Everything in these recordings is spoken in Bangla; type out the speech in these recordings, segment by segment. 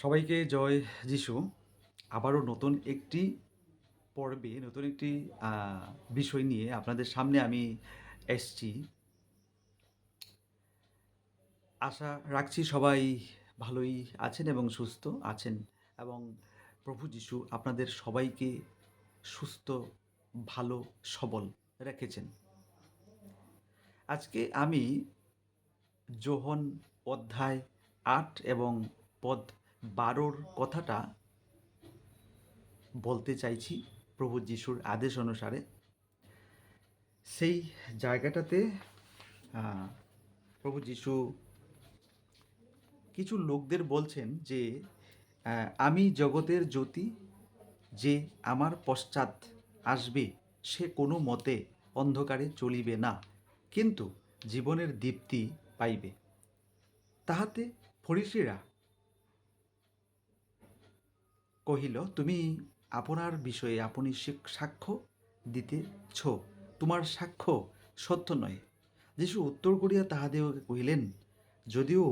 সবাইকে জয় যিশু। আবারও নতুন একটি পর্বে নতুন একটি বিষয় নিয়ে আপনাদের সামনে আমি এসছি। আশা রাখছি সবাই ভালোই আছেন এবং সুস্থ আছেন, এবং প্রভু যিশু আপনাদের সবাইকে সুস্থ, ভালো, সবল রেখেছেন। আজকে আমি যোহন অধ্যায় 8 এবং পদ 12 কথাটা বলতে চাইছি প্রভু যিশুর আদেশ অনুসারে। সেই জায়গাটাতে প্রভু যিশু কিছু লোকদের বলছেন যে আমি জগতের জ্যোতি, যে আমার পশ্চাৎ আসবে সে কোনো মতে অন্ধকারে চলিবে না, কিন্তু জীবনের দীপ্তি পাইবে। তাহাতে ফরিসীরা কহিল, তুমি আপনার বিষয়ে আপনি সাক্ষ্য দিতেছ, তোমার সাক্ষ্য সত্য নয়। যিশু উত্তর করিয়া তাহাদিগকে কহিলেন, যদিও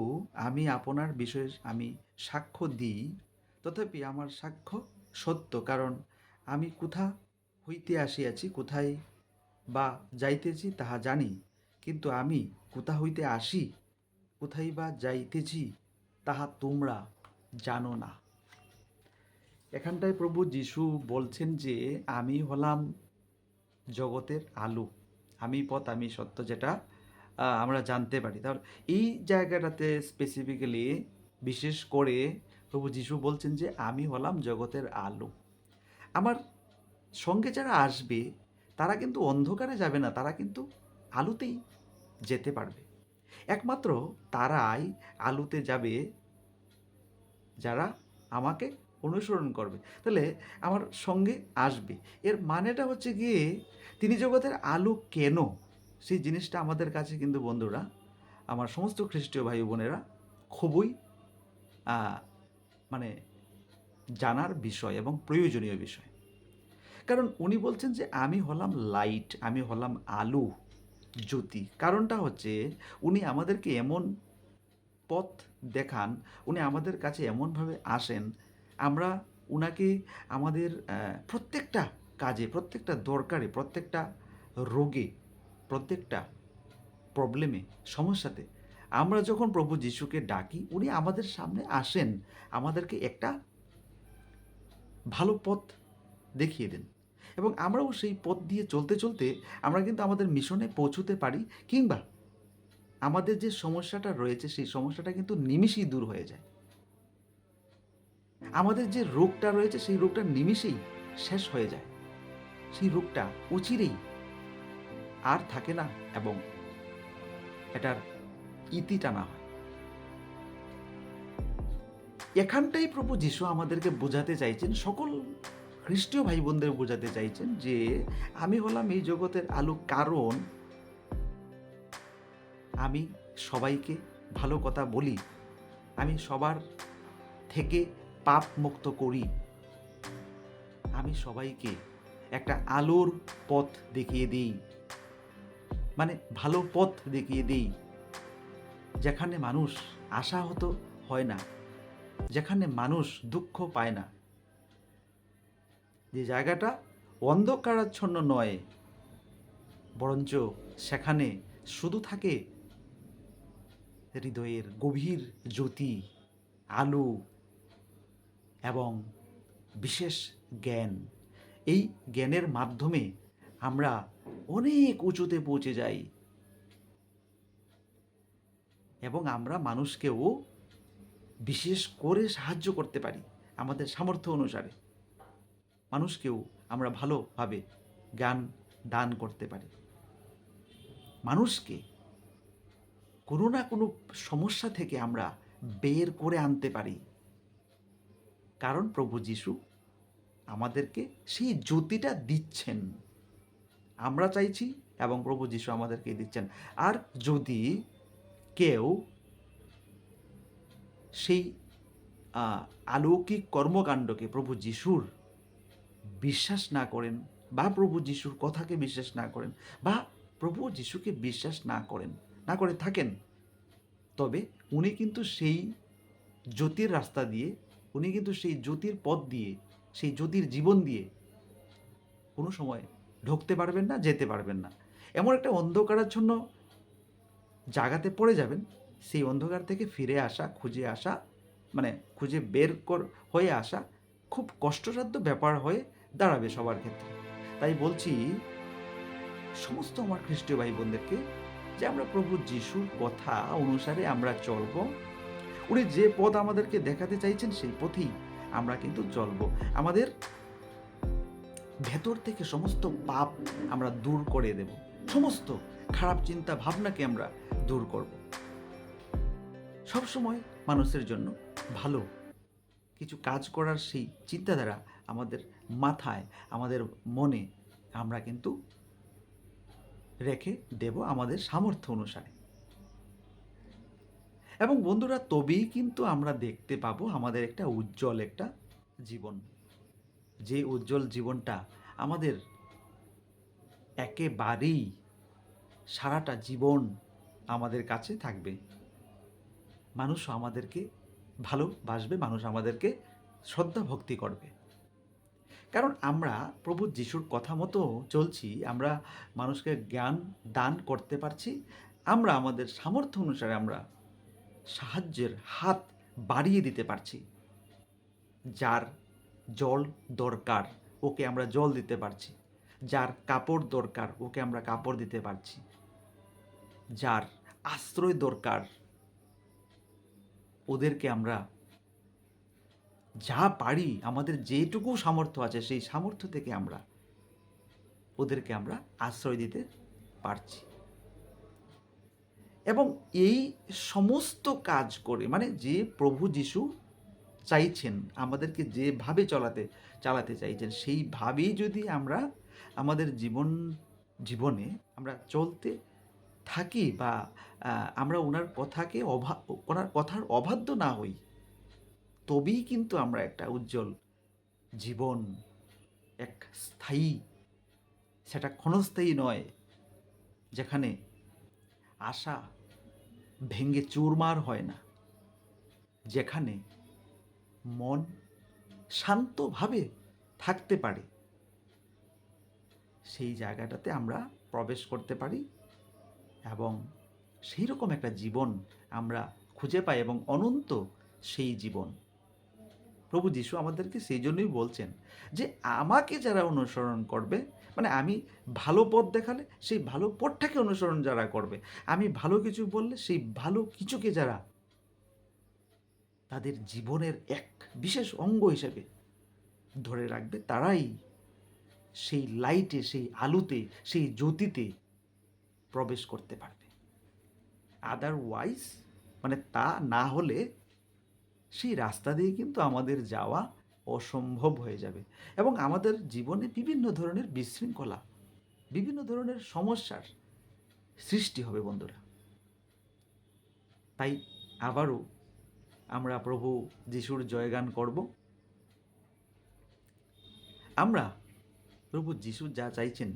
আমি আপনার বিষয়ে আমি সাক্ষ্য দিই, তথাপি আমার সাক্ষ্য সত্য, কারণ আমি কোথা হইতে আসিয়াছি, কোথায় বা যাইতেছি তাহা জানি, কিন্তু আমি কোথা হইতে আসি, কোথায় বা যাইতেছি তাহা তোমরা জানো না। এখানটায় প্রভু যিশু বলছেন যে আমি হলাম জগতের আলো, আমি পথ, আমি সত্য, যেটা আমরা জানতে পারি। তাহলে এই জায়গাটাতে স্পেসিফিক্যালি বিশেষ করে প্রভু যিশু বলছেন যে আমি হলাম জগতের আলো। আমার সঙ্গে যারা আসবে তারা কিন্তু অন্ধকারে যাবে না, তারা কিন্তু আলোতেই যেতে পারবে। একমাত্র তারাই আলোতে যাবে যারা আমাকে অনুসরণ করবে। তাহলে আমার সঙ্গে আসবে, এর মানেটা হচ্ছে গিয়ে তিনি জগতের আলো কেন, সেই জিনিসটা আমাদের কাছে কিন্তু বন্ধুরা, আমার সমস্ত খ্রিস্টীয় ভাই বোনেরা, খুবই মানে জানার বিষয় এবং প্রয়োজনীয় বিষয়। কারণ উনি বলছেন যে আমি হলাম লাইট, আমি হলাম আলো, জ্যোতি। কারণটা হচ্ছে উনি আমাদেরকে এমন পথ দেখান, উনি আমাদের কাছে এমনভাবে আসেন, আমরা উনাকে আমাদের প্রত্যেকটা কাজে, প্রত্যেকটা দরকারে, প্রত্যেকটা রোগে, প্রত্যেকটা প্রবলেমে, সমস্যাতে আমরা যখন প্রভু যিশুকে ডাকি, উনি আমাদের সামনে আসেন, আমাদেরকে একটা ভালো পথ দেখিয়ে দেন, এবং আমরাও সেই পথ দিয়ে চলতে চলতে আমরা কিন্তু আমাদের মিশনে পৌঁছতে পারি, কিংবা আমাদের যে সমস্যাটা রয়েছে সেই সমস্যাটা কিন্তু নিমিষেই দূর হয়ে যায়। আমাদের যে রোগটা রয়েছে সেই রোগটা নিমিষেই শেষ হয়ে যায়, সেই রোগটা অচিরেই আর থাকে না, এবং এটার ইতি টানা হয়। এখানটাই প্রভু যিশু আমাদেরকে বোঝাতে চাইছেন, সকল খ্রিস্টীয় ভাই বোনদের বোঝাতে চাইছেন যে আমি হলাম এই জগতের আলো, কারণ আমি সবাইকে ভালো কথা বলি, আমি সবার থেকে পাপ মুক্ত করি, আমি সবাইকে একটা আলোর পথ দেখিয়ে দিই, মানে ভালো পথ দেখিয়ে দিই, যেখানে মানুষ আশাহত হয় না, যেখানে মানুষ দুঃখ পায় না, যে জায়গাটা অন্ধকারাচ্ছন্ন নয়, বরঞ্চ সেখানে শুধু থাকে হৃদয়ের গভীর জ্যোতি, আলো এবং বিশেষ জ্ঞান। এই জ্ঞানের মাধ্যমে আমরা অনেক উঁচুতে পৌঁছে যাই, এবং আমরা মানুষকেও বিশেষ করে সাহায্য করতে পারি আমাদের সামর্থ্য অনুসারে। মানুষকেও আমরা ভালোভাবে জ্ঞান দান করতে পারি, মানুষকে কোনো না কোনো সমস্যা থেকে আমরা বের করে আনতে পারি, কারণ প্রভু যিশু আমাদেরকে সেই জ্যোতিটা দিচ্ছেন। আমরা চাইছি এবং প্রভু যিশু আমাদেরকে দিচ্ছেন। আর যদি কেউ সেই অলৌকিক কর্মকাণ্ডকে, প্রভু যিশুর বিশ্বাস না করেন, বা প্রভু যিশুর কথাকে বিশ্বাস না করেন, বা প্রভু যিশুকে বিশ্বাস না করে থাকেন, তবে উনি কিন্তু সেই জ্যোতির রাস্তা দিয়ে উনি কিন্তু সেই জ্যোতির পথ দিয়ে, সেই জ্যোতির জীবন দিয়ে কোনো সময় ঢুকতে পারবেন না, যেতে পারবেন না। এমন একটা অন্ধকারাচ্ছন্ন জায়গাতে পড়ে যাবেন, সেই অন্ধকার থেকে ফিরে আসা, খুঁজে আসা, মানে খুঁজে হয়ে আসা খুব কষ্টসাধ্য ব্যাপার হয়ে দাঁড়াবে সবার ক্ষেত্রে। তাই বলছি সমস্ত আমার খ্রিস্টীয় ভাই বোনদেরকে যে আমরা প্রভু যিশুর কথা অনুসারে আমরা চলব। উনি যে পথ আমাদেরকে দেখাতে চাইছেন সেই পথেই আমরা কিন্তু চলব। আমাদের ভেতর থেকে সমস্ত পাপ আমরা দূর করে দেব, সমস্ত খারাপ চিন্তা ভাবনাকে আমরা দূর করব। সবসময় মানুষের জন্য ভালো কিছু কাজ করার সেই চিন্তাধারা আমাদের মাথায়, আমাদের মনে আমরা কিন্তু রেখে দেব আমাদের সামর্থ্য অনুসারে। এবং বন্ধুরা, তবেই কিন্তু আমরা দেখতে পাবো আমাদের একটা উজ্জ্বল একটা জীবন, যে উজ্জ্বল জীবনটা আমাদের একেবারেই সারাটা জীবন আমাদের কাছে থাকবে। মানুষ আমাদেরকে ভালোবাসবে, মানুষ আমাদেরকে শ্রদ্ধা ভক্তি করবে। কারণ আমরা প্রভু যিশুর কথা মতো চলছি, আমরা মানুষকে জ্ঞান দান করতে পারছি, আমরা আমাদের সামর্থ্য অনুসারে আমরা সাহায্যের হাত বাড়িয়ে দিতে পারছি। যার জল দরকার ওকে আমরা জল দিতে পারছি, যার কাপড় দরকার ওকে আমরা কাপড় দিতে পারছি, যার আশ্রয় দরকার ওদেরকে আমরা যা পারি, আমাদের যেটুকু সামর্থ্য আছে সেই সামর্থ্য থেকে আমরা ওদেরকে আমরা আশ্রয় দিতে পারছি। এবং এই সমস্ত কাজ করে, মানে যে প্রভু যিশু চাইছেন আমাদেরকে যেভাবে চালাতে চাইছেন সেইভাবেই যদি আমরা আমাদের জীবনে আমরা চলতে থাকি বা আমরা ওনার কথার অবাধ্য না হই, তবেই কিন্তু আমরা একটা উজ্জ্বল জীবন, এক স্থায়ী, সেটা ক্ষণস্থায়ী নয়, যেখানে আশা ভেঙে চুরমার হয় না, যেখানে মন শান্তভাবে থাকতে পারে, সেই জায়গাটাতে আমরা প্রবেশ করতে পারি এবং সেই রকম একটা জীবন আমরা খুঁজে পাই এবং অনন্ত সেই জীবন। প্রভু যিশু আমাদেরকে সেই জন্যই বলছেন যে আমাকে যারা অনুসরণ করবে, মানে আমি ভালো পথ দেখালে সেই ভালো পথটাকে অনুসরণ যারা করবে, আমি ভালো কিছু বললে সেই ভালো কিছুকে যারা তাদের জীবনের এক বিশেষ অঙ্গ হিসেবে ধরে রাখবে, তারাই সেই লাইটে, সেই আলোতে, সেই জ্যোতিতে প্রবেশ করতে পারবে। আদারওয়াইজ, মানে তা না হলে সেই রাস্তা দিয়ে কিন্তু আমাদের যাওয়া অসম্ভব হয়ে যাবে এবং আমাদের জীবনে বিভিন্ন ধরনের বিশৃঙ্খলা, বিভিন্ন ধরনের সমস্যার সৃষ্টি হবে বন্ধুরা। তাই আবারও আমরা প্রভু যিশুর জয়গান করব। আমরা প্রভু যিশু যা চাইছেন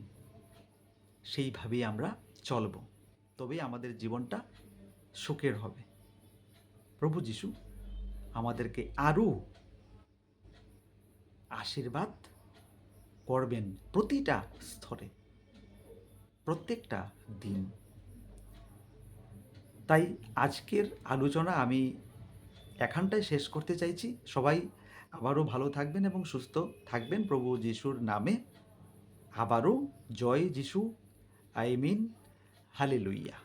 সেইভাবেই আমরা চলব, তবেই আমাদের জীবনটা সুখের হবে। প্রভু যিশু আমাদেরকে আরও আশীর্বাদ করবেন প্রতিটা স্তরে, প্রত্যেকটা দিন। তাই আজকের আলোচনা আমি এখানটায় শেষ করতে চাইছি। সবাই আবারও ভালো থাকবেন এবং সুস্থ থাকবেন প্রভু যিশুর নামে। আবারও জয় যিশু, আই মিন হালেলুইয়া।